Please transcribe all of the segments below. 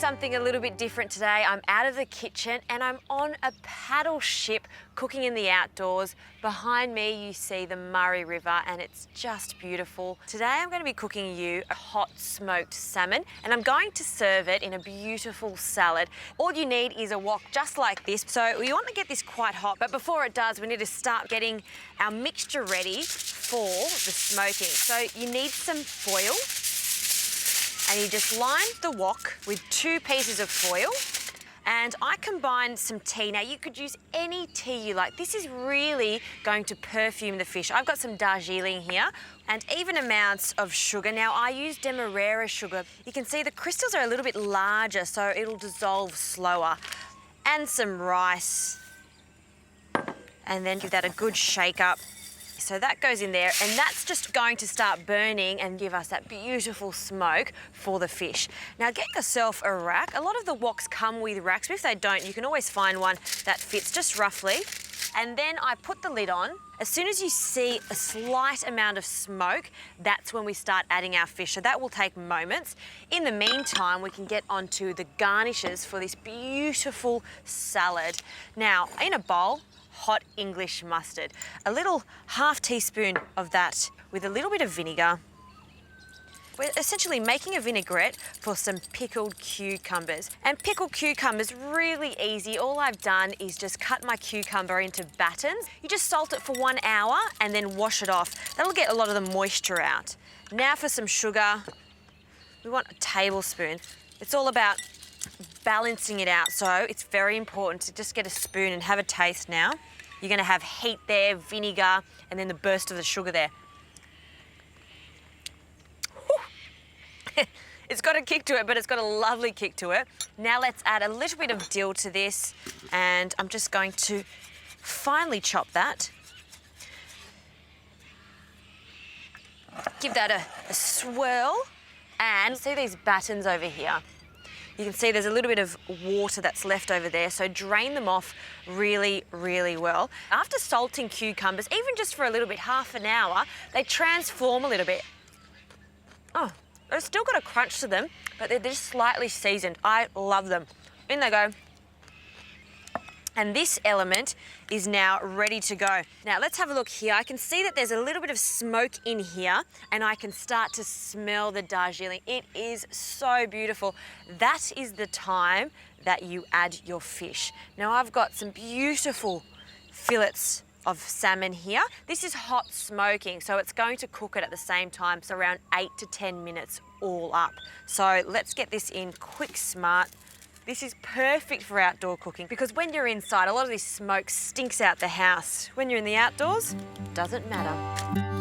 something a little bit different today. I'm out of the kitchen and I'm on a paddle ship cooking in the outdoors. Behind me you see the Murray River and it's just beautiful. Today I'm going to be cooking you a hot smoked salmon and I'm going to serve it in a beautiful salad. All you need is a wok just like this. So we want to get this quite hot, but before it does we need to start getting our mixture ready for the smoking. So you need some foil. And you just line the wok with 2 pieces of foil. And I combined some tea. Now you could use any tea you like. This is really going to perfume the fish. I've got some Darjeeling here and even amounts of sugar. Now I use Demerara sugar. You can see the crystals are a little bit larger, so it'll dissolve slower. And some rice. And then give that a good shake up. So that goes in there and that's just going to start burning and give us that beautiful smoke for the fish. Now get yourself a rack. A lot of the woks come with racks, but if they don't, you can always find one that fits just roughly. And then I put the lid on. As soon as you see a slight amount of smoke, that's when we start adding our fish. So that will take moments. In the meantime, we can get onto the garnishes for this beautiful salad. Now, in a bowl, hot English mustard. A little half teaspoon of that with a little bit of vinegar. We're essentially making a vinaigrette for some pickled cucumbers. And pickled cucumbers, really easy. All I've done is just cut my cucumber into battens. You just salt it for 1 hour and then wash it off. That'll get a lot of the moisture out. Now for some sugar. We want a tablespoon. It's all about balancing it out, so it's very important to just get a spoon and have a taste now. You're going to have heat there, vinegar, and then the burst of the sugar there. It's got a kick to it, but it's got a lovely kick to it. Now let's add a little bit of dill to this, and I'm just going to finely chop that. Give that a swirl, and see these battens over here. You can see there's a little bit of water that's left over there, so drain them off really, really well. After salting cucumbers, even just for a little bit, half an hour, they transform a little bit. Oh, they've still got a crunch to them, but they're just slightly seasoned. I love them. In they go. And this element is now ready to go. Now let's have a look here. I can see that there's a little bit of smoke in here and I can start to smell the Darjeeling. It is so beautiful. That is the time that you add your fish. Now I've got some beautiful fillets of salmon here. This is hot smoking, so it's going to cook it at the same time, so around 8 to 10 minutes all up. So let's get this in quick, smart. This is perfect for outdoor cooking because when you're inside, a lot of this smoke stinks out the house. When you're in the outdoors, doesn't matter.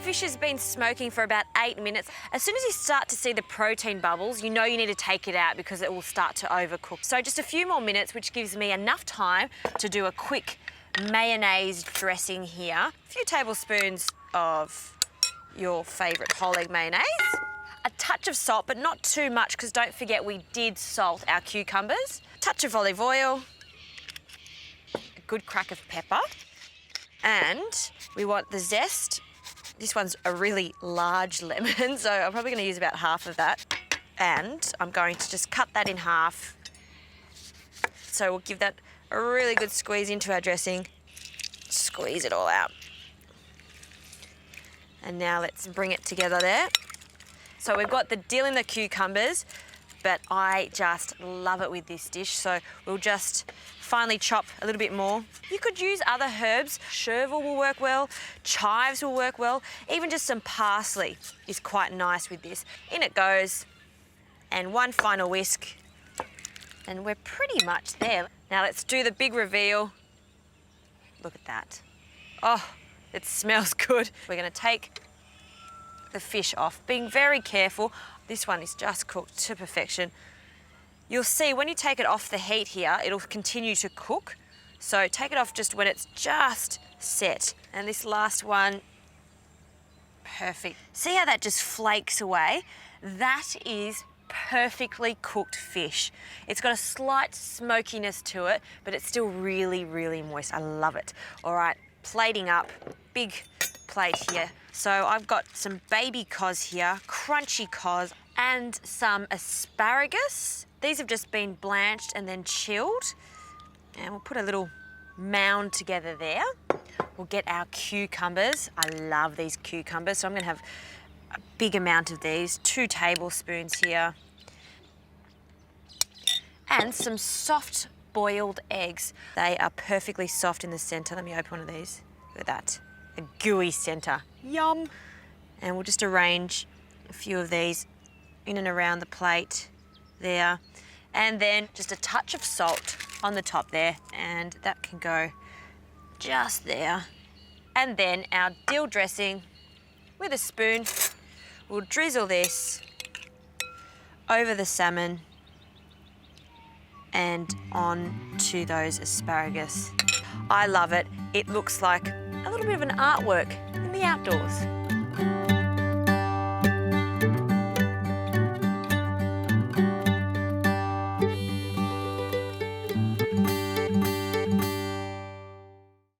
Fish has been smoking for about 8 minutes. As soon as you start to see the protein bubbles, you know you need to take it out because it will start to overcook. So just a few more minutes, which gives me enough time to do a quick mayonnaise dressing here. A few tablespoons of your favourite whole egg mayonnaise. A touch of salt, but not too much because don't forget we did salt our cucumbers. A touch of olive oil. A good crack of pepper. And we want the zest. This one's a really large lemon, so I'm probably going to use about half of that. And I'm going to just cut that in half. So we'll give that a really good squeeze into our dressing. Squeeze it all out. And now let's bring it together there. So we've got the dill in the cucumbers, but I just love it with this dish. So we'll just finely chop a little bit more. You could use other herbs. Chervil will work well, chives will work well. Even just some parsley is quite nice with this. In it goes, and one final whisk, and we're pretty much there. Now let's do the big reveal. Look at that. Oh, it smells good. We're gonna take the fish off, being very careful. This one is just cooked to perfection. You'll see when you take it off the heat here, it'll continue to cook. So take it off just when it's just set. And this last one Perfect. See how that just flakes away? That is perfectly cooked fish. It's got a slight smokiness to it, but it's still really, really moist. I love it. All right, plating up, big plate here. So I've got some baby cos here, crunchy cos, and some asparagus. These have just been blanched and then chilled. And we'll put a little mound together there. We'll get our cucumbers. I love these cucumbers, so I'm gonna have a big amount of these, 2 tablespoons here. And some soft boiled eggs. They are perfectly soft in the center. Let me open one of these. Look at that, a gooey center. Yum. And we'll just arrange a few of these in and around the plate there. And then just a touch of salt on the top there, and that can go just there. And then our dill dressing with a spoon. We'll drizzle this over the salmon and on to those asparagus. I love it. It looks like a little bit of an artwork in the outdoors.